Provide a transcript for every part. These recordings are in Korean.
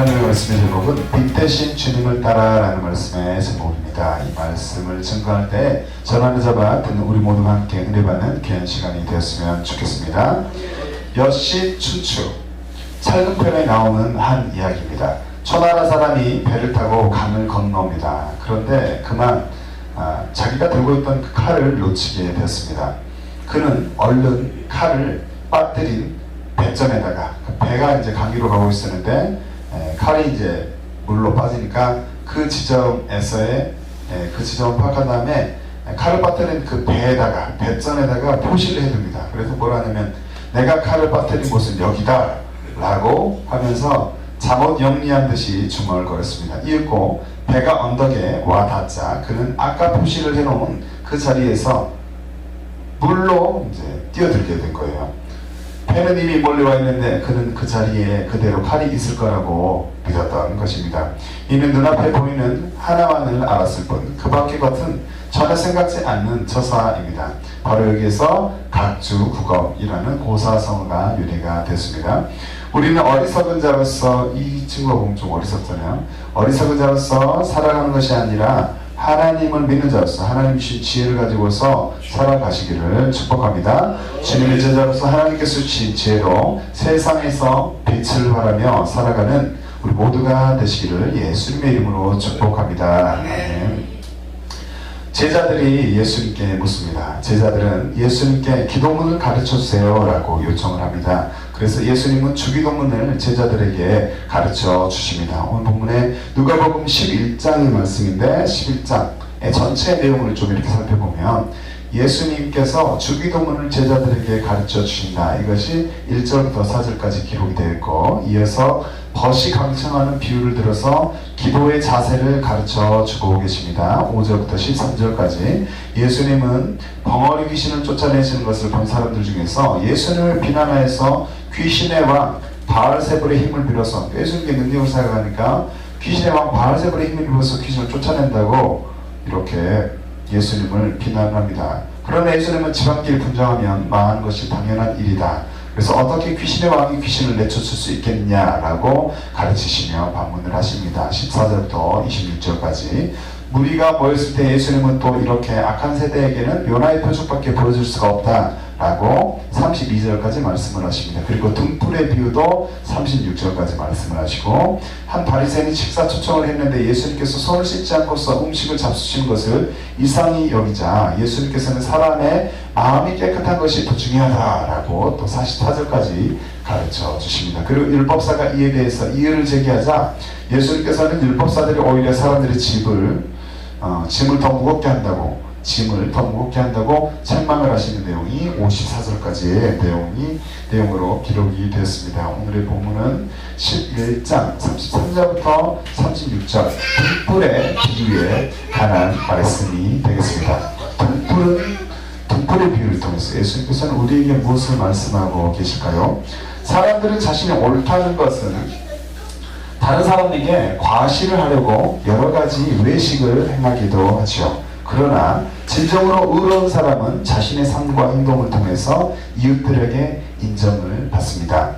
하나님의 말씀의 제목은 빛 대신 주님을 따라라는 말씀의 제목입니다. 이 말씀을 증거할 때 전화를 잡아 듣는 우리 모두가 함께 은혜 받는 귀한 시간이 되었으면 좋겠습니다. 여시 춘추 찰금편에 나오는 한 이야기입니다. 초나라 사람이 배를 타고 강을 건너옵니다. 그런데 그만 자기가 들고 있던 그 칼을 놓치게 되었습니다. 그는 얼른 칼을 빠뜨린 배전에다가 배가 이제 강위로 가고 있었는데 칼이 이제 물로 빠지니까 그 지점에서의 그 지점을 파악한 다음에 칼을 빠뜨린 그 배에다가 배전에다가 표시를 해둡니다. 그래서 뭐라 하냐면 내가 칼을 빠뜨린 곳은 여기다 라고 하면서 잠옷 영리한 듯이 주먹을 걸었습니다. 이윽고 배가 언덕에 와 닿자 그는 아까 표시를 해놓은 그 자리에서 물로 이제 뛰어들게 된 거예요. 배는 이미 멀리 와 있는데 그는 그 자리에 그대로 칼이 있을 거라고 믿었던 것입니다. 이는 눈앞에 보이는 하나만을 알았을 뿐 그 밖의 것은 전혀 생각지 않는 저사입니다. 바로 여기에서 각주국업이라는 고사성어가 유래가 됐습니다. 우리는 어리석은 자로서, 이 친구가 보면 좀 어리석잖아요. 어리석은 자로서 살아가는 것이 아니라 하나님을 믿는 자로서 하나님 주신 지혜를 가지고서 살아가시기를 축복합니다. 주님의 제자로서 하나님께서 주신 지혜로 세상에서 빛을 발하며 살아가는 우리 모두가 되시기를 예수님의 이름으로 축복합니다. 아멘. 제자들이 예수님께 묻습니다. 제자들은 예수님께 기도문을 가르쳐주세요 라고 요청을 합니다. 그래서 예수님은 주기도문을 제자들에게 가르쳐 주십니다. 오늘 본문에 누가복음 11장의 말씀인데 11장의 전체 내용을 좀 이렇게 살펴보면 예수님께서 주기도문을 제자들에게 가르쳐 주신다. 이것이 1절부터 4절까지 기록이 되어 있고, 이어서 벗이 강청하는 비유를 들어서 기도의 자세를 가르쳐 주고 계십니다. 5절부터 13절까지 예수님은 벙어리 귀신을 쫓아내시는 것을 본 사람들 중에서 예수님을 비난하여서 귀신의 왕 바알세불의 힘을 빌어서, 예수님께 능력을 사용하니까 귀신의 왕 바알세불의 힘을 빌어서 귀신을 쫓아낸다고 이렇게 예수님을 비난합니다. 그러나 예수님은 지방길 분장하면 망하는 것이 당연한 일이다. 그래서 어떻게 귀신의 왕이 귀신을 내쫓을 수 있겠냐라고 가르치시며 반문을 하십니다. 14절부터 26절까지 무리가 모였을 때 예수님은 또 이렇게 악한 세대에게는 요나의 표적밖에 보여줄 수가 없다라고 32절까지 말씀을 하십니다. 그리고 등불의 비유도 36절까지 말씀을 하시고, 한 바리새인이 식사 초청을 했는데 예수님께서 손을 씻지 않고서 음식을 잡수신 것을 이상히 여기자 예수님께서는 사람의 마음이 깨끗한 것이 더 중요하다라고 또 44절까지 가르쳐 주십니다. 그리고 율법사가 이에 대해서 이의를 제기하자 예수님께서는 율법사들이 오히려 사람들의 짐을 더 무겁게 한다고 책망을 하시는 내용이 54절까지의 내용으로 기록이 되었습니다. 오늘의 본문은 11장 33절부터 36절 등불의 비유에 관한 말씀이 되겠습니다. 등불의 비유를 통해서 예수님께서는 우리에게 무엇을 말씀하고 계실까요? 사람들은 자신이 옳다는 것은 다른 사람에게 과시를 하려고 여러 가지 외식을 행하기도 하죠. 그러나 진정으로 의로운 사람은 자신의 삶과 행동을 통해서 이웃들에게 인정을 받습니다.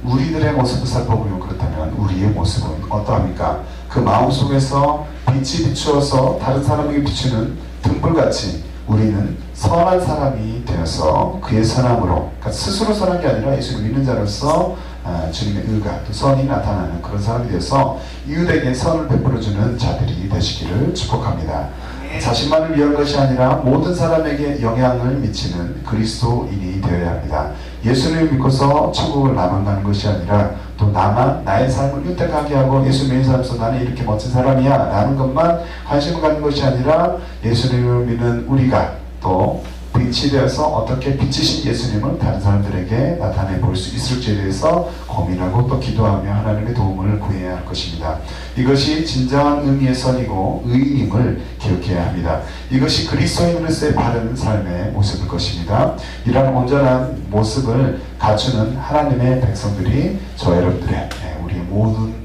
우리들의 모습을 살펴보면 그렇다면 우리의 모습은 어떠합니까? 그 마음속에서 빛이 비추어서 다른 사람에게 비추는 등불같이 우리는 선한 사람이 되어서 그의 선함으로, 그러니까 스스로 선한 게 아니라 예수를 믿는 자로서 주님의 의가 또 선이 나타나는 그런 사람이 되어서 이웃에게 선을 베풀어주는 자들이 되시기를 축복합니다. 자신만을 위한 것이 아니라 모든 사람에게 영향을 미치는 그리스도인이 되어야 합니다. 예수님을 믿고서 천국을 나만 가는 것이 아니라 또 나만 나의 삶을 윤택하게 하고 예수 믿는 사람으로서 나는 이렇게 멋진 사람이야 라는 것만 관심을 갖는 것이 아니라 예수님을 믿는 우리가 또 빛이 되어서 어떻게 빛이신 예수님을 다른 사람들에게 나타내 볼 수 있을지에 대해서 고민하고 또 기도하며 하나님의 도움을 구해야 할 것입니다. 이것이 진정한 의미의 선이고 의인임을 기억해야 합니다. 이것이 그리스도인으로서의 바른 삶의 모습일 것입니다. 이러한 온전한 모습을 갖추는 하나님의 백성들이 저 여러분들의 우리의 모든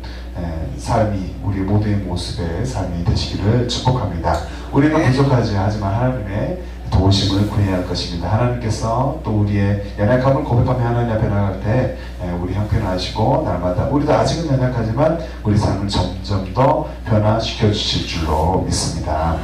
삶이, 우리 모두의 모습의 삶이 되시기를 축복합니다. 우리는 부족하지 하지만 하나님의 도우심을 구해야 할 것입니다. 하나님께서 또 우리의 연약함을 고백하며 하나님 앞에 나갈 때 우리 형편하시고 날마다 우리도 아직은 연약하지만 우리 삶을 점점 더 변화시켜 주실 줄로 믿습니다.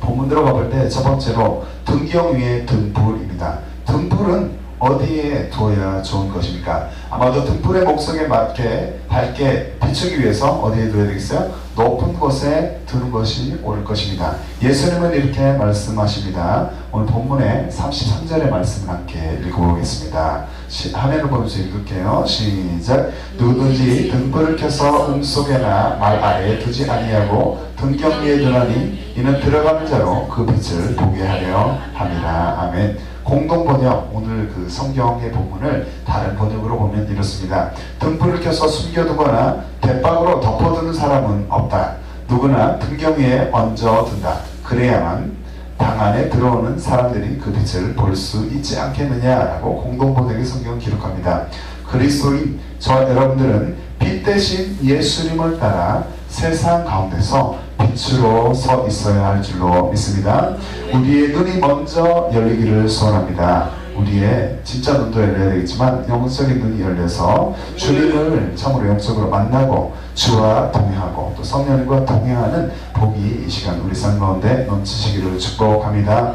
본문 들어가 볼 때 첫 번째로 등경 위에 등불입니다. 등불은 어디에 두어야 좋은 것입니까? 아마도 등불의 목적에 맞게 밝게 비추기 위해서 어디에 두어야 되겠어요? 높은 곳에 두는 것이 옳을 것입니다. 예수님은 이렇게 말씀하십니다. 오늘 본문의 33절의 말씀을 함께 읽어보겠습니다. 화면을 보면서 읽을게요. 시작. 누구든지 등불을 켜서 음속에나 말 아래에 두지 아니하고 등경 위에 두나니 이는 들어가는 자로 그 빛을 보게 하려 함이라. 아멘. 공동번역, 오늘 그 성경의 본문을 다른 번역으로 보면 이렇습니다. 등불을 켜서 숨겨두거나 대박으로 덮어두는 사람은 없다. 누구나 등경 위에 얹어둔다. 그래야만 방 안에 들어오는 사람들이 그 빛을 볼 수 있지 않겠느냐라고 공동번역의 성경을 기록합니다. 그리스도인 저와 여러분들은 빛 대신 예수님을 따라 세상 가운데서 빛으로 서 있어야 할 줄로 믿습니다. 우리의 눈이 먼저 열리기를 소원합니다. 우리의 진짜 눈도 열려야 되겠지만 영적인 눈이 열려서 주님을 참으로 영적으로 만나고 주와 동행하고 또 성령님과 동행하는 복이 이 시간 우리 삶 가운데 넘치시기를 축복합니다.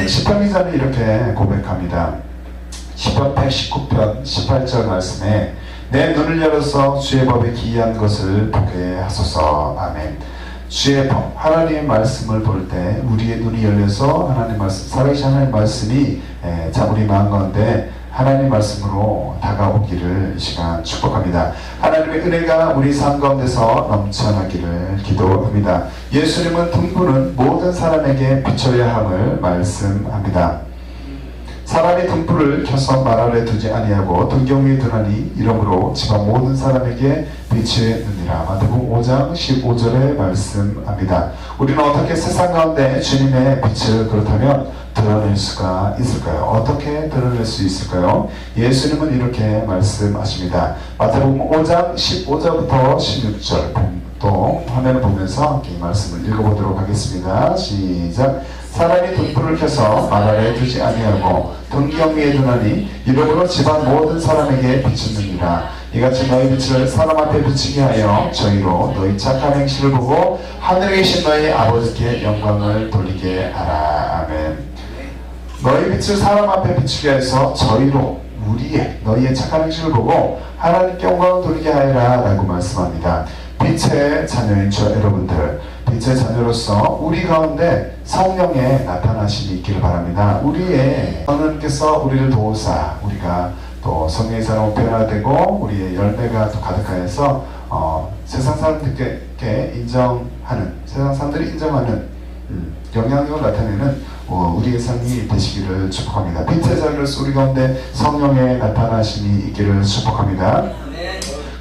시편 기자는 이렇게 고백합니다. 시편 119편 18절 말씀에 내 눈을 열어서 주의 법에 기이한 것을 보게 하소서. 아멘. 주의 법, 하나님의 말씀을 볼 때 우리의 눈이 열려서 하나님 말씀, 살아계신 하나님 말씀이 우리 마음 가운데 하나님 말씀으로 다가오기를 이 시간 축복합니다. 하나님의 은혜가 우리 삶 가운데서 넘쳐나기를 기도합니다. 예수님은 등불은 모든 사람에게 비춰야 함을 말씀합니다. 사람이 등불을 켜서 말 아래 두지 아니하고 등경 위에 두나니 이러므로 집안 모든 사람에게 비치느니라. 마태복음 5장 15절에 말씀합니다. 우리는 어떻게 세상 가운데 주님의 빛을 그렇다면 드러낼 수가 있을까요? 어떻게 드러낼 수 있을까요? 예수님은 이렇게 말씀하십니다. 마태복음 5장 15절부터 16절 또 화면을 보면서 이 말씀을 읽어보도록 하겠습니다. 시작. 사람이 등불을 켜서 말 아래에 두지 아니하고 등경 위에 두나니 이러므로 집안 모든 사람에게 비추느니라. 이같이 너희 빛을 사람 앞에 비추게 하여 저희로 너희 착한 행실을 보고 하늘에 계신 너희 아버지께 영광을 돌리게 하라. 아멘. 너희 빛을 사람 앞에 비추게 해서 저희로 너희의 착한 행실을 보고 하나님께 영광을 돌리게 하여라 라고 말씀합니다. 빛의 자녀인 저 여러분들, 빛의 자녀로서 우리 가운데 성령의 나타나심이 있기를 바랍니다. 하나님께서 우리를 도우사 우리가 또 성령의 사람으로 변화되고 우리의 열매가 또 가득하여서 세상 사람들께 세상 사람들이 인정하는 영향력을 나타내는 우리의 삶이 되시기를 축복합니다. 빛의 자녀로서 우리 가운데 성령의 나타나심이 있기를 축복합니다.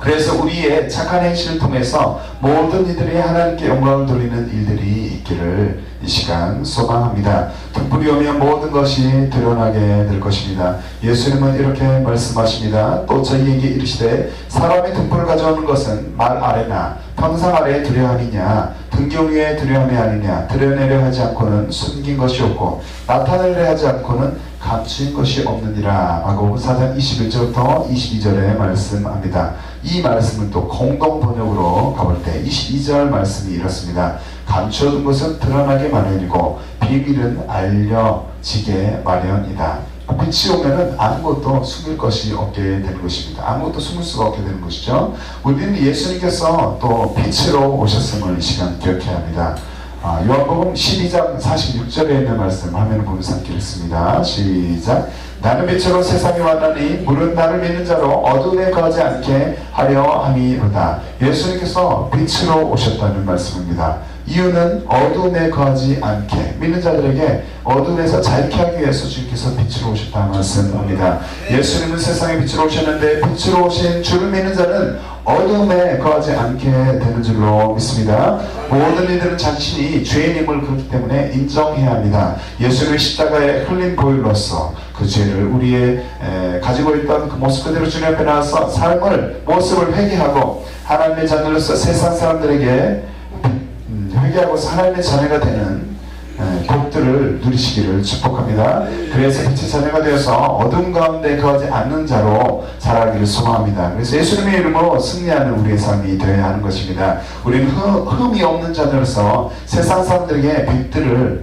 그래서 우리의 착한 행실을 통해서 모든 이들이 하나님께 영광을 돌리는 일들이 있기를 이 시간 소망합니다. 등불이 오면 모든 것이 드러나게 될 것입니다. 예수님은 이렇게 말씀하십니다. 또 저희에게 이르시되 사람이 등불을 가져오는 것은 말 아래나 평상 아래에 두려 하느냐 등경 위에 두려 함이 아니냐 드러내려 하지 않고는 숨긴 것이 없고 나타내려 하지 않고는 감추인 것이 없느니라. 마가복음 4장 21절부터 22절에 말씀합니다. 이 말씀은 또 공동 번역으로 가볼 때 22절 말씀이 이렇습니다. 감추어둔 것은 드러나게 마련이고 비밀은 알려지게 마련이다. 빛이 오면은 아무것도 숨길 것이 없게 되는 것입니다. 아무것도 숨을 수가 없게 되는 것이죠. 우리는 예수님께서 또 빛으로 오셨음을 이 시간 기억해야 합니다. 요한복음 12장 46절에 있는 말씀 화면을 보면서 함께 읽습니다. 시작. 나는 빛으로 세상에 왔나니 물은 나를 믿는 자로 어둠에 거하지 않게 하려 함이로다. 예수님께서 빛으로 오셨다는 말씀입니다. 이유는 어둠에 거하지 않게 믿는 자들에게 어둠에서 자유케 하기 위해서 주님께서 빛으로 오셨다는 말씀입니다. 예수님은 세상에 빛으로 오셨는데 빛으로 오신 주를 믿는 자는 어둠에 거하지 않게 되는 줄로 믿습니다. 모든 이들은 자신이 죄인임을 그렇기 때문에 인정해야 합니다. 예수님의 십자가에 흘린 보혈로서 그 죄를 우리의 가지고 있던 그 모습 그대로 주님 앞에 나와서 모습을 회개하고 하나님의 자녀로서 세상 사람들에게 회개하고 하나님의 자녀가 되는 복 복들을 누리시기를 축복합니다. 그래서 빛의 자녀가 되어서 어둠 가운데 거하지 않는 자로 자라기를 소망합니다. 그래서 예수님의 이름으로 승리하는 우리의 삶이 되어야 하는 것입니다. 우리는 흠이 없는 자녀로서 세상 사람들에게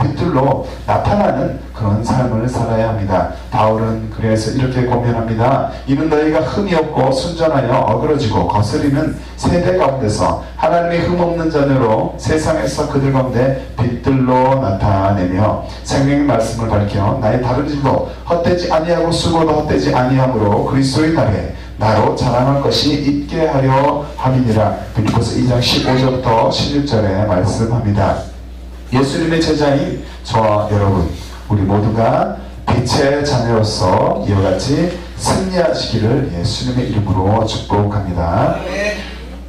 빛들로 나타나는 그런 삶을 살아야 합니다. 바울은 그래서 이렇게 고면합니다. 이는 너희가 흠이 없고 순전하여 어그러지고 거스리는 세대 가운데서 하나님의 흠 없는 자녀로 세상에서 그들 가운데 빛들로 나타내며 생명의 말씀을 밝혀 나의 다른 일도 헛되지 아니하고 수고도 헛되지 아니하므로 그리스도의 날에 나로 자랑할 것이 있게 하려 함이니라. 빌립보서 2장 15절부터 16절에 말씀합니다. 예수님의 제자인 저와 여러분, 우리 모두가 빛의 자녀로서 이와 같이 승리하시기를 예수님의 이름으로 축복합니다.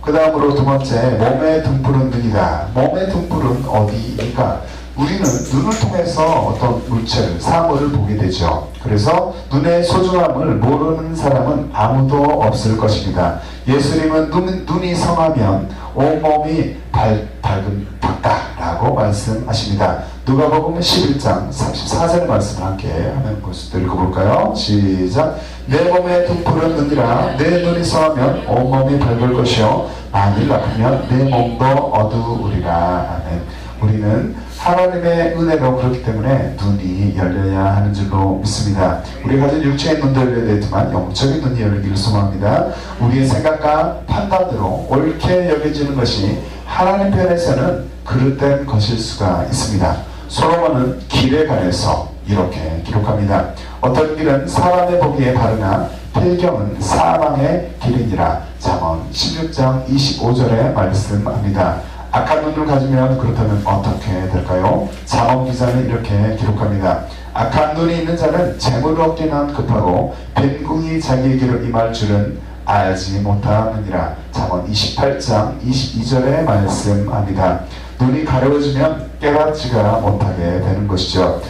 그 다음으로 두 번째, 몸의 등불은 눈이다. 몸의 등불은 어디입니까? 우리는 눈을 통해서 어떤 물체를, 사물을 보게 되죠. 그래서 눈의 소중함을 모르는 사람은 아무도 없을 것입니다. 예수님은 눈이 성하면 온몸이 밝다라고 말씀하십니다. 누가복음 11장 34절 말씀을 함께 하면 읽어볼까요? 시작. 내 몸의 등불은 눈이라. 내 눈이 성하면 온몸이 밝을 것이요 만일 아프면 내 몸도 어두우리라. 아멘. 우리는 하나님의 은혜로 그렇기 때문에 눈이 열려야 하는 줄로 믿습니다. 우리가 가진 육체의 눈도 열려야 되지만 영적인 눈이 열리기를 소망합니다. 우리의 생각과 판단으로 옳게 여겨지는 것이 하나님 편에서는 그릇된 것일 수가 있습니다. 솔로몬은 길에 관해서 이렇게 기록합니다. 어떤 길은 사람의 보기에 바르나 필경은 사망의 길이니라. 잠언 16장 25절에 말씀합니다. 악한 눈을 가지면 그렇다면 어떻게 될까요? 잠언 기자는 이렇게 기록합니다. 악한 눈이 있는 자는 재물을 얻기는 급하고 빈궁이 자기에게로 임할 줄은 알지 못하느니라. 잠언 28장 22절에 말씀합니다. 눈이 가려워지면 깨닫지가 못하게 되는 것이죠.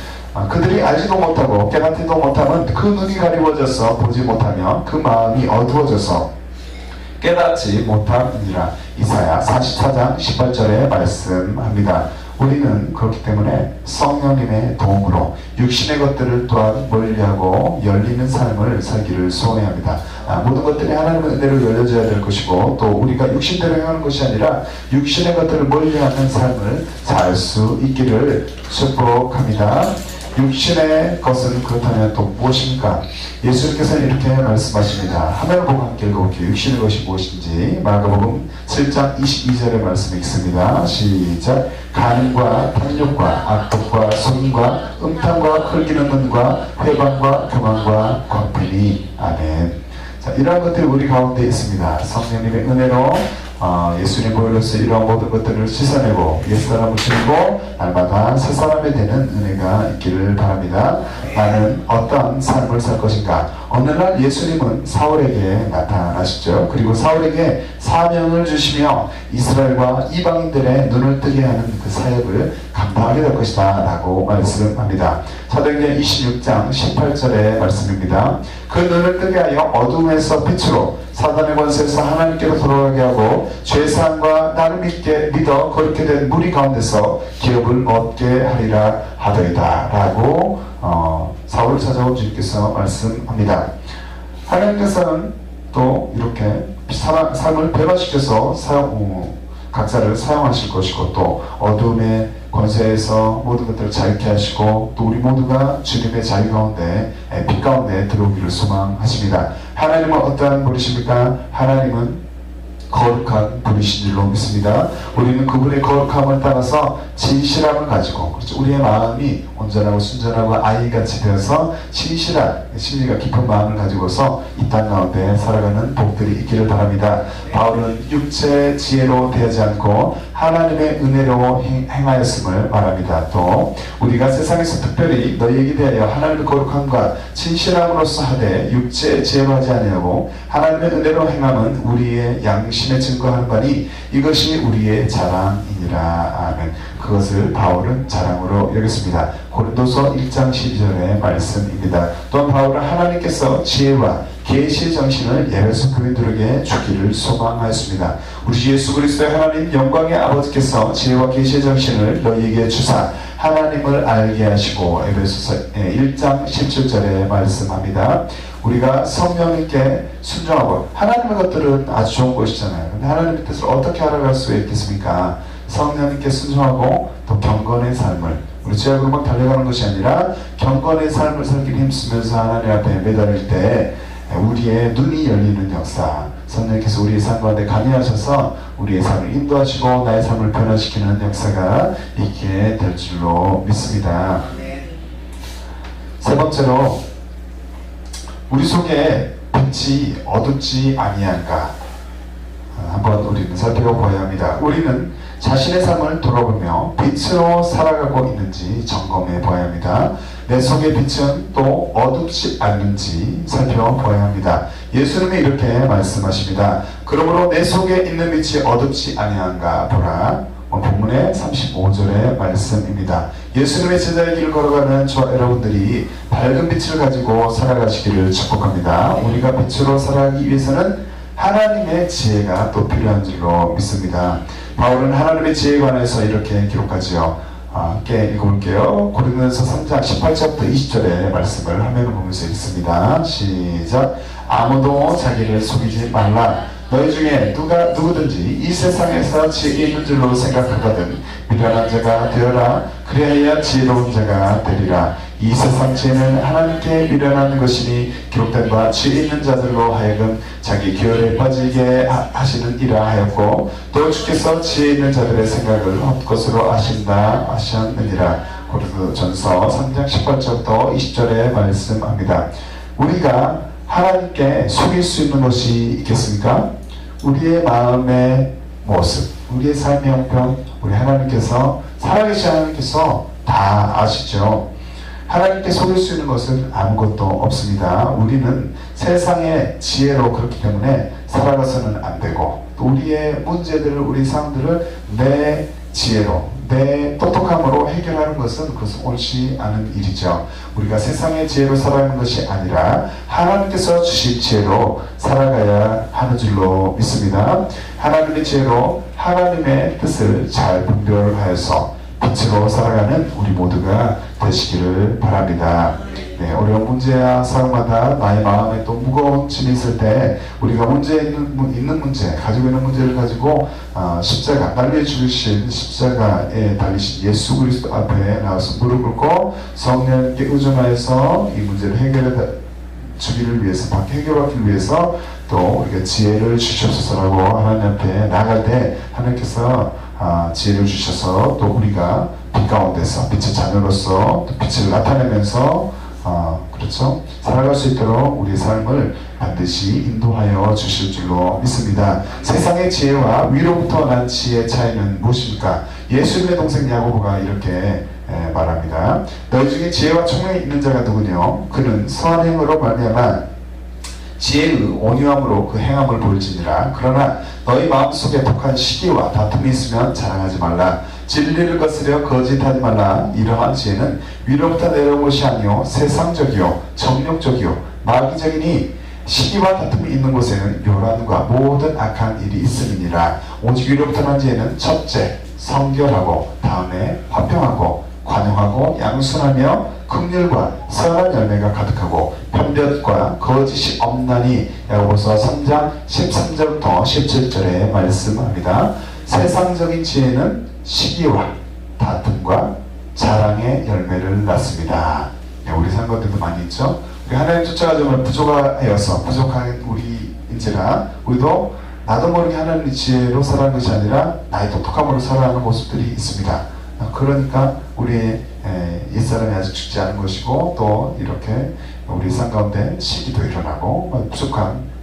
그들이 알지도 못하고 깨닫지도 못하면 그 눈이 가리워져서 보지 못하며 그 마음이 어두워져서 깨닫지 못하느니라. 이사야 44장 18절에 말씀합니다. 우리는 그렇기 때문에 성령님의 도움으로 육신의 것들을 또한 멀리하고 열리는 삶을 살기를 소원해야 합니다. 모든 것들이 하나님의 은혜로 열려져야 될 것이고 또 우리가 육신대로 행하는 것이 아니라 육신의 것들을 멀리하는 삶을 살 수 있기를 축복합니다. 육신의 것은 그렇다면 또 무엇입니까? 예수님께서는 이렇게 말씀하십니다. 화면을 보고 함께 읽어볼게요. 육신의 것이 무엇인지 마가복음 7장 22절의 말씀이 있습니다. 시작. 간음과 탐욕과 악독과 속임과 음탕과 흘기는 눈과 회방과 교만과 광팬이. 아멘. 자, 이러한 것들이 우리 가운데 있습니다. 성령님의 은혜로 예수님 보혈로서 이러한 모든 것들을 씻어내고 옛사람을 지우고 날마다 새 사람이 되는 은혜가 있기를 바랍니다. 나는 어떠한 삶을 살 것인가? 어느 날 예수님은 사울에게 나타나시죠. 그리고 사울에게 사명을 주시며 이스라엘과 이방인들의 눈을 뜨게 하는 그 사역을 감당하게 될 것이다 라고 말씀합니다. 사도행전 26장 18절의 말씀입니다. 그 눈을 뜨게 하여 어둠에서 빛으로 사단의 권세에서 하나님께로 돌아가게 하고 죄사함과 나를 믿어 거룩게 된 무리 가운데서 기업을 얻게 하리라 하더이다 라고 사울을 찾아온 주님께서 말씀합니다. 하나님께서는 또 이렇게 삶을 변화시켜서 각자를 사용하실 것이고 또 어둠의 권세에서 모든 것들을 자유케 하시고 또 우리 모두가 주님의 자유 가운데 빛 가운데 들어오기를 소망하십니다. 하나님은 어떠한 분이십니까? 하나님은 거룩한 분이신 줄로 믿습니다. 우리는 그분의 거룩함을 따라서 진실함을 가지고, 그렇죠? 우리의 마음이 온전하고 순전하고 아이같이 되어서 진실한 심리가 깊은 마음을 가지고서 이 땅 가운데 살아가는 복들이 있기를 바랍니다. 바울은 육체의 지혜로 대하지 않고 하나님의 은혜로 행하였음을 말합니다. 또 우리가 세상에서 특별히 너희에게 대하여 하나님의 거룩함과 진실함으로써 하되 육체의 지혜로 하지 아니하고 하나님의 은혜로 행함은 우리의 양심에 증거하는 바니 이것이 우리의 자랑이니라. 아멘. 그것을 바울은 자랑으로 여겼습니다. 고린도서 1장 12절의 말씀입니다. 또한 바울은 하나님께서 지혜와 계시의 정신을 에베소 교인들에게 주기를 소망하였습니다. 우리 주 예수 그리스도의 하나님 영광의 아버지께서 지혜와 계시의 정신을 너희에게 주사 하나님을 알게 하시고, 에베소서 1장 17절에 말씀합니다. 우리가 성령님께 순종하고, 하나님의 것들은 아주 좋은 것이잖아요. 근데 하나님의 뜻을 어떻게 알아갈 수 있겠습니까? 성령님께 순종하고 또 경건의 삶을, 우리 죄악으로만 달려가는 것이 아니라 경건의 삶을 살기 힘쓰면서 하나님 앞에 매달릴 때 우리의 눈이 열리는 역사, 성령께서 우리의 삶 가운데 관여하셔서 우리의 삶을 인도하시고 나의 삶을 변화시키는 역사가 있게 될 줄로 믿습니다. 세 번째로, 우리 속에 빛이 어둡지 아니한가 한번 우리는 살펴보아야 합니다. 우리는 자신의 삶을 돌아보며 빛으로 살아가고 있는지 점검해 보아야 합니다. 내 속의 빛은 또 어둡지 않는지 살펴보아야 합니다. 예수님이 이렇게 말씀하십니다. 그러므로 내 속에 있는 빛이 어둡지 아니한가 보라. 본문의 35절의 말씀입니다. 예수님의 제자의 길을 걸어가는 저 여러분들이 밝은 빛을 가지고 살아가시기를 축복합니다. 우리가 빛으로 살아가기 위해서는 하나님의 지혜가 또 필요한 줄로 믿습니다. 바울은 하나님의 지혜에 관해서 이렇게 기록하지요. 함께 읽어볼게요. 고린도서 3장 18절부터 20절의 말씀을 화면을 보면서 읽습니다. 시작. 아무도 자기를 속이지 말라. 너희 중에 누구든지 이 세상에서 지혜 있는 줄로 생각하거든 미련한 자가 되어라. 그래야 지혜로운 자가 되리라. 이 세상 지혜는 하나님께 미련한 것이니 기록된 바 지혜 있는 자들로 하여금 자기 기열에 빠지게 하시는 이라 하였고, 또 주께서 지혜 있는 자들의 생각을 헛것으로 하셨느니라. 고린도전서 3장 18절부터 20절에 말씀합니다. 우리가 하나님께 속일 수 있는 것이 있겠습니까? 우리의 마음의 모습, 우리의 삶의 형편, 우리 하나님께서, 살아계신 하나님께서 다 아시죠. 하나님께 속일 수 있는 것은 아무것도 없습니다. 우리는 세상의 지혜로 그렇기 때문에 살아가서는 안 되고, 또 우리의 문제들을, 우리 상황들을 내 지혜로, 내 똑똑함으로 해결하는 것은 그것은 옳지 않은 일이죠. 우리가 세상의 지혜로 살아가는 것이 아니라 하나님께서 주신 지혜로 살아가야 하는 줄로 믿습니다. 하나님의 지혜로 하나님의 뜻을 잘 분별하여서 빛으로 살아가는 우리 모두가 되시기를 바랍니다. 네, 어려운 문제야 상황마다 나의 마음에 또 무거운 짐이 있을 때 우리가 있는 문제, 가지고 있는 문제를 가지고 십자가, 날려 죽으신 십자가에 달리신 예수 그리스도 앞에 나와서 무릎 꿇고 성령께 의존하여서 이 문제를 해결해 주기를 위해서, 해결하기 위해서 또 우리가 지혜를 주시옵소서라고 하나님 앞에 나갈 때 하나님께서 지혜를 주셔서 또 우리가 빛 가운데서 빛의 자녀로서 또 빛을 나타내면서 그렇죠? 살아갈 수 있도록 우리의 삶을 반드시 인도하여 주실 줄로 믿습니다. 세상의 지혜와 위로부터 난 지혜의 차이는 무엇입니까? 예수님의 동생 야고보가 이렇게 말합니다. 너희 중에 지혜와 총명이 있는 자가 누구뇨? 그는 선한 행으로 말미암아 지혜의 온유함으로 그 행함을 보일지니라. 그러나 너희 마음속에 독한 시기와 다툼이 있으면 자랑하지 말라. 진리를 거스려 거짓하지 말라. 이러한 지혜는 위로부터 내려온 것이 아니요 세상적이요 정욕적이요 마귀적이니 시기와 다툼이 있는 곳에는 요란과 모든 악한 일이 있음이니라. 오직 위로부터 난 지혜는 첫째 성결하고, 다음에 화평하고, 관용하고, 양순하며 긍휼과 선한 열매가 가득하고 편견과 거짓이 없나니. 야고보서 3장 13절부터 17절에 말씀합니다. 세상적인 지혜는 시기와 다툼과 자랑의 열매를 낳습니다. 네, 우리 삶 가운데도 많이 있죠. 우리 하나님 쫓아가 정말 부족하여서 부족한 우리인지라 우리도 나도 모르게 하나님의 지혜로 살아가는 것이 아니라 나의 똑똑함으로 살아가는 모습들이 있습니다. 그러니까 우리의 옛사람이 아직 죽지 않은 것이고, 또 이렇게 우리 삶 가운데 시기도 일어나고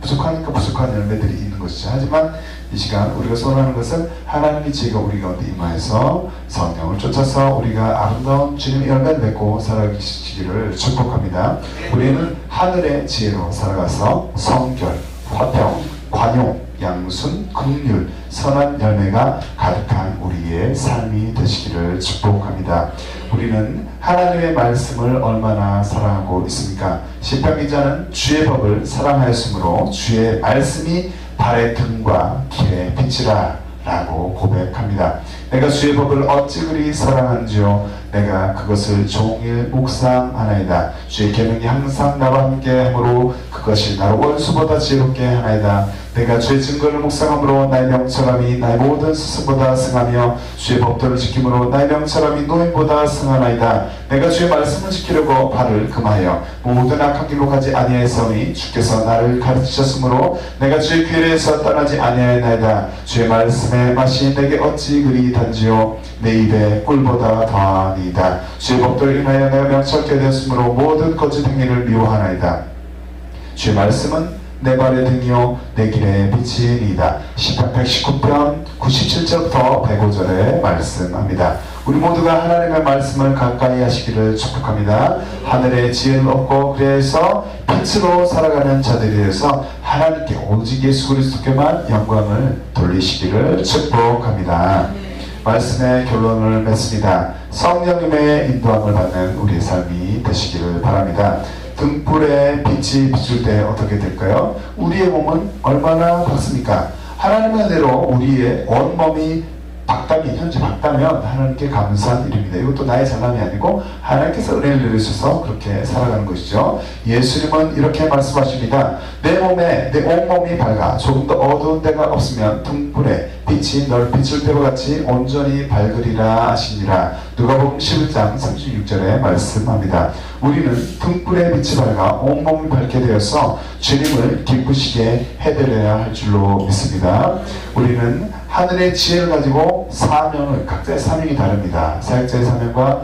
부족하니까 부족한 열매들이 있는 것이죠. 하지만 이 시간 우리가 소원하는 것은 하나님의 지혜가 우리 가운데 임하여서 성령을 쫓아서 우리가 아름다운 주님의 열매를 맺고 살아가시기를 축복합니다. 우리는 하늘의 지혜로 살아가서 성결, 화평, 관용, 양순, 긍휼, 선한 열매가 가득한 우리의 삶이 되시기를 축복합니다. 우리는 하나님의 말씀을 얼마나 사랑하고 있습니까? 시편 기자는 주의 법을 사랑하였으므로 주의 말씀이 발의 등과 길의 빛이라 라고 고백합니다. 내가 주의 법을 어찌 그리 사랑하는지요. 내가 그것을 종일 묵상하나이다. 주의 계명이 항상 나와 함께 하므로 그것이 나를 원수보다 지혜롭게 하나이다. 내가 주의 증거를 묵상함으로 나의 명철함이 나의 모든 스승보다 승하며 주의 법도를 지킴으로 나의 명철함이 노인보다 승하나이다. 내가 주의 말씀을 지키려고 발을 금하여 모든 악한 길로 가지 아니하였으니 주께서 나를 가르치셨으므로 내가 주의 규례에서 떠나지 아니하였나이다. 주의 말씀의 맛이 내게 어찌 그리 단지요. 내 입에 꿀보다 더하니이다. 주의 법도를 인하여 내가 명철케 되었으므로 모든 거짓 행위를 미워하나이다. 주의 말씀은 내 발의 등이요 내 길의 빛이니이다. 시편 119편 97절부터 105절에 말씀합니다. 우리 모두가 하나님의 말씀을 가까이 하시기를 축복합니다. 하늘의 지혜를 얻고 그래서 빛으로 살아가는 자들이 되어서 하나님께 오직 예수 그리스도께만 영광을 돌리시기를 축복합니다. 말씀의 결론을 맺습니다. 성령님의 인도함을 받는 우리의 삶이 되시기를 바랍니다. 등불에 빛이 비출 때 어떻게 될까요? 우리의 몸은 얼마나 밝습니까? 하나님의 은혜로 우리의 온몸이 밝다면, 현재 밝다면 하나님께 감사한 일입니다. 이것도 나의 잘남이 아니고 하나님께서 은혜를 내리셔서 그렇게 살아가는 것이죠. 예수님은 이렇게 말씀하십니다. 내 온몸이 밝아 조금 더 어두운 데가 없으면 등불에 빛이 널 비출 때와 같이 온전히 밝으리라 하시니라. 누가복음 11장 36절에 말씀합니다. 우리는 등불의 빛이 밝아 온몸이 밝게 되어서 주님을 기쁘시게 해드려야 할 줄로 믿습니다. 우리는 하늘의 지혜를 가지고 사명을, 각자의 사명이 다릅니다. 사역자의 사명과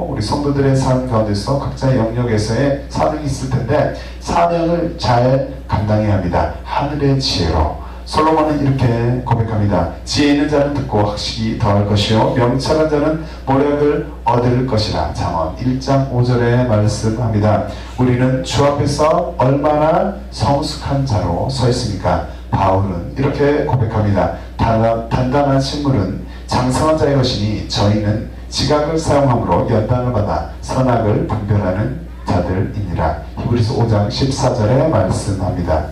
우리 성도들의 삶 가운데서 각자의 영역에서의 사명이 있을 텐데 사명을 잘 감당해야 합니다. 하늘의 지혜로. 솔로몬은 이렇게 고백합니다. 지혜 있는 자는 듣고 학식이 더할 것이요 명철한 자는 모략을 얻을 것이라. 잠언 1장 5절에 말씀합니다. 우리는 주 앞에서 얼마나 성숙한 자로 서 있습니까? 바울은 이렇게 고백합니다. 단단한 식물은 장성한 자의 것이니 저희는 지각을 사용함으로 연단을 받아 선악을 분별하는 자들이니라. 히브리서 5장 14절에 말씀합니다.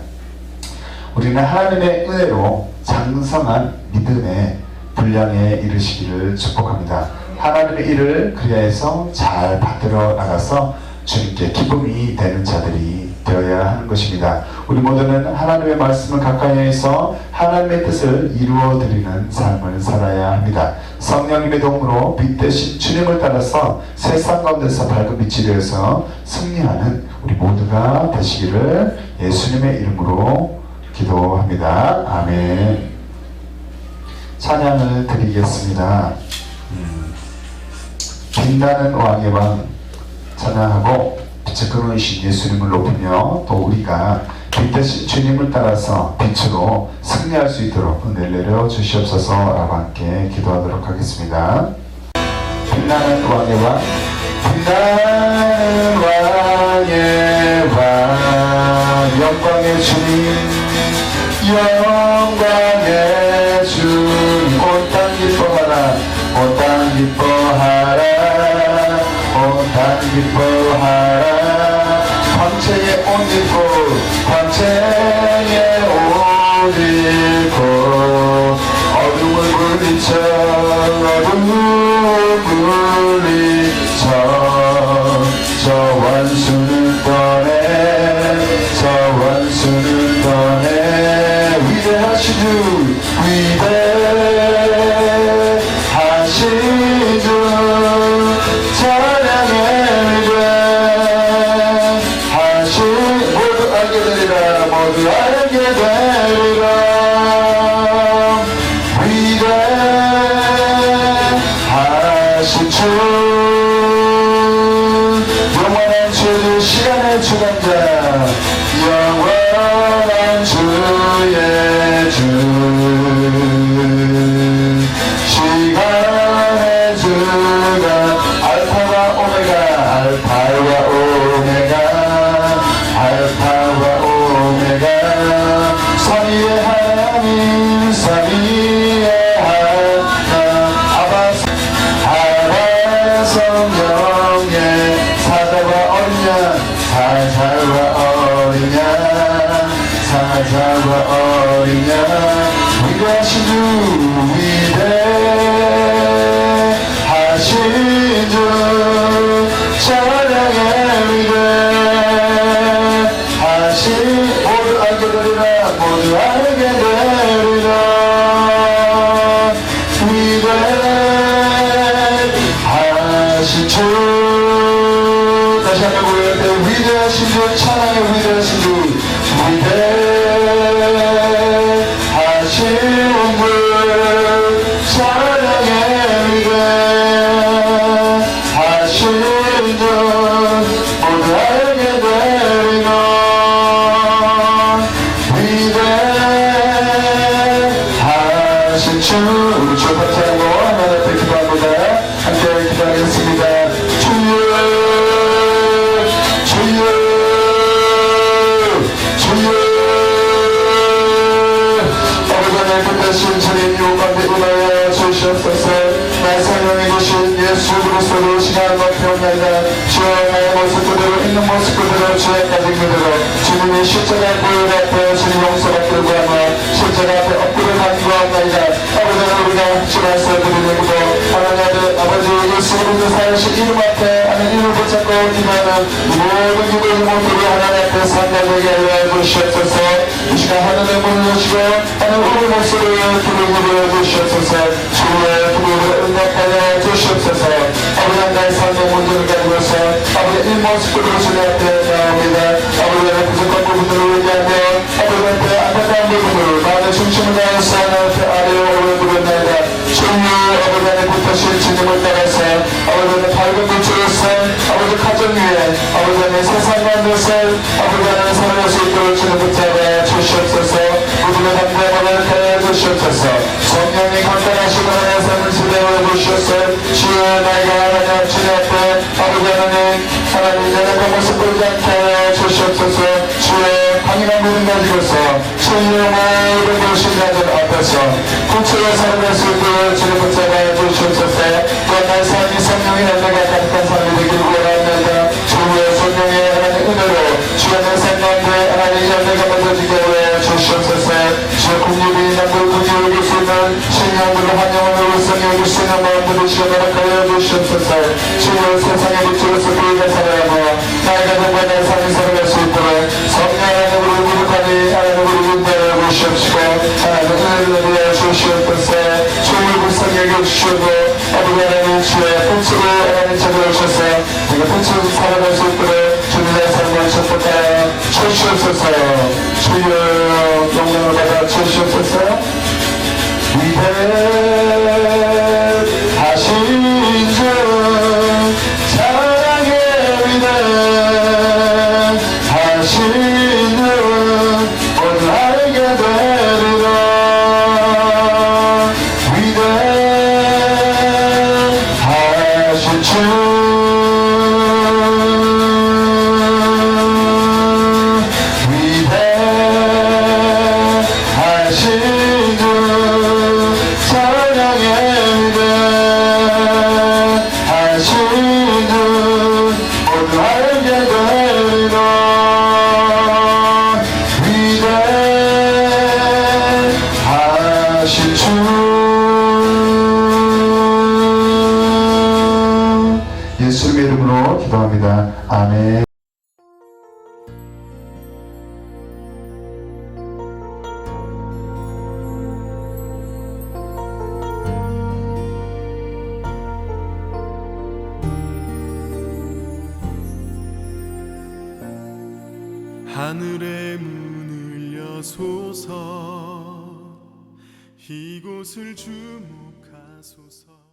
우리는 하나님의 은혜로 장성한 믿음의 분량에 이르시기를 축복합니다. 하나님의 일을 그리하여서 잘 받들어 나가서 주님께 기쁨이 되는 자들이 되어야 하는 것입니다. 우리 모두는 하나님의 말씀을 가까이 해서 하나님의 뜻을 이루어 드리는 삶을 살아야 합니다. 성령님의 도움으로 빛 대신 주님을 따라서 세상 가운데서 밝은 빛이 되어서 승리하는 우리 모두가 되시기를 예수님의 이름으로 기도합니다. 아멘. 찬양을 드리겠습니다. 빛나는 왕의 왕 찬양하고 빛의 근원이신 예수님을 높이며 또 우리가 빛 대신 주님을 따라서 빛으로 승리할 수 있도록 은혜를 내려 주시옵소서 라고 함께 기도하도록 하겠습니다. 빛나는 왕의 왕, 빛나는 왕의 왕, 영광의 주님, 영광의 주님, 온 땅 기뻐하라, 온 땅 기뻐하라, 온 땅 기뻐하라. 광채에 옷 입고, 광채에 옷 입고, 어둠을 물리쳐, 어둠을 물리쳐. 저 원수는 떠내, 저 원수는 떠내. 위대하신 주, 위대하신 주, 찬양의 위대하신, 모두 알게 되리라, 모두 알게 되리라. 위대하신 주, 영원한 주, 시간의 주관자, 영원한 주의 주, 시간의 주가 알파와 오메가, 알파와 오메가, 알파와 오메가, 선이 사자와 어린 양 사자와 어린 양 위대하신 주 위대하신 주 찬양의 위대하신 모두 알게 되리라 모두 알게 되리라 위대하신 주 다시 한번 고백할 때 위대하신 주 찬양의 위대하신 주 위대하신 분 찬양의 위대하신 분 모두 알게 되리라 위대하신 주 우리 주 박수하고 하나님 앞에 기도합니다. 함께 기도하겠습니다. 주여 주여 주여 아버지 하나님 끝까지 주님 요구하게 임하여 주시옵소서. 나의 생명이 되신 예수 그리스도로 시간을 맡겨옵나이다. 주여 나의 모습 그대로 있는 모습 그대로 주의 가진 그대로 주님이 십자가 보혈 앞에 주님 용서받기를 구하며 십자가 앞에 엎드려 간구하옵나이다. 아버지 우리가 주말씀 드리는 기도 하나님 아버지 예수 그리스도 살아신 이름 앞에 하나님 이름을 붙잡고 기도하는 모든 기도의 모습을 하나님 앞에 상달되게 하여 주시옵소서. 이 시간 하나님의 문을 여시고 하나님 우리 목소리를 기도해 주시옵소서. 주의 기도를 응답하여 주시옵소서. 아버지 나의 삶의 문제를 가지고서 아버지 이 모습 그대로 주님 앞에 나옵니다. 아버지 나의 부족한 부분들을 얘기하며 아버지 앞에 안타까운 부분을 마음의 중심을 다해서 하나님 앞에 아래로 올려드렸나이다. 주여 아버지 안에 붙으신 주님을 따라서 아버지 안에 밝은 빛으로서 아버지 가정 위에 아버지 안에 세상 가운데서 아버지 안에 살아갈 수 있도록 주님 붙잡아 주시옵소서. 모두가 담대함을 가해 주시옵소서. 성령이 강단하시고 하나님의 삶을 지배하여 주시옵소서. 주여 나이가 하나님 주님 앞에 아버지 하나님 연약한 모습 보이지 않게 하여 주시옵소서. 주여 강인한 믿음 가지고서 주의 모든 것인 자들 앞에서 구체의 삶을 쓸 때 주님 붙잡아 주시옵소서. 또한 나의 삶이 성령의 열매가 가득한 삶이 되기를 원합니다. 주의 성령의 하나님 은혜로 주의 내 삶 가운데 하나님 열매가 맺어지게 하여 주시옵소서. 주의 국립이 남들 국립을 이룰 수 있는 신령들을 환영을 누릴 수 있는 마음들을 주여 허락하여 주시옵소서. 주의 세상의 빛으로서 보이게 살아가며 나의 가정과 나의 삶이 살아갈 수 있도록 성령 하나님으로 부족하니 하나님으로 인도하여 주시옵시고 하나님 은혜를 내려 주시옵소서. 주의 불쌍히 여겨주시고 아버지 하나님 주의 빛으로 하나님 찾아오셔서 내가 빛으로 살아갈 수 있도록 주님의 삶을 축복하여 주시옵소서. 주여 영광을 받아 주시옵소서. 위대하신 주 사랑의 위대하신 주 모두 알게 되리라 위대하신 주 예수님의 이름으로 기도합니다. 아멘. 하늘의 문을 여소서 이곳을 주목하소서.